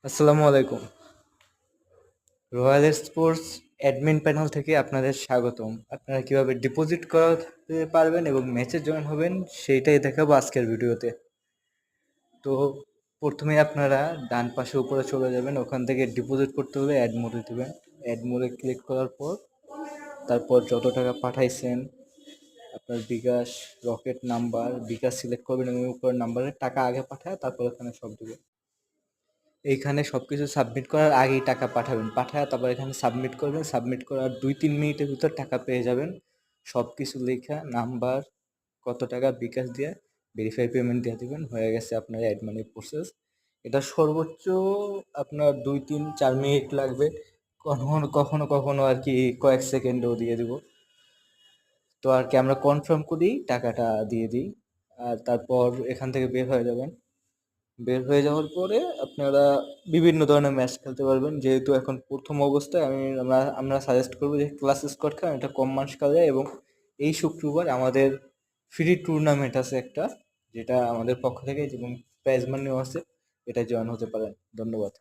আসসালামু আলাইকুম। Royal sports admin panel থেকে আপনাদের স্বাগতম। আপনারা কিভাবে ডিপোজিট করাতে পারবেন এবং ম্যাচে জয়েন হবেন সেইটাই দেখাবো আজকের ভিডিওতে। তো প্রথমে আপনারা ডান পাশে উপরে চলে যাবেন, ওখান থেকে ডিপোজিট করতে হলে অ্যাড মোডে দেবেন। অ্যাড মোডে ক্লিক করার পর তারপর যত টাকা পাঠাইছেন আপনার বিকাশ রকেট নাম্বার বিকাশ সিলেক্ট করবেন এবং উপরের নাম্বারে টাকা আগে পাঠায় তারপর এখানে সব দেবেন। এইখানে সবকিছু সাবমিট করার আগেই টাকা পাঠাবেন, পাঠায় তারপর এখানে সাবমিট করবেন। সাবমিট করার 2-3 মিনিটের ভিতর টাকা পেয়ে যাবেন। সব কিছু লেখা নাম্বার কত টাকা বিকাশ দিয়ে ভেরিফাই পেমেন্ট দিয়ে দিবেন, হয়ে গেছে আপনার অ্যাড মানি প্রসেস। এটা সর্বোচ্চ আপনার 2-3-4 মিনিট লাগবে, কখনো কখনো কখনো আর কি কয়েক সেকেন্ডেও দিয়ে দিব। তো আর কি আমরা কনফার্ম করি টাকাটা দিয়ে দিই, আর তারপর এখান থেকে বের হয়ে যাবেন। বের হয়ে যাওয়ার পরে আপনারা বিভিন্ন ধরনের ম্যাচ খেলতে পারবেন। যেহেতু এখন প্রথম অবস্থায় আমরা সাজেস্ট করবো যে ক্লাস স্কোয়াড খেলেন, এটা কম মানুষ খেলা যায়। এবং এই শুক্রবার আমাদের ফ্রি টুর্নামেন্ট আছে একটা, যেটা আমাদের পক্ষ থেকে এবং প্রাইজ মানিও আছে, এটা জয়েন হতে পারেন। ধন্যবাদ।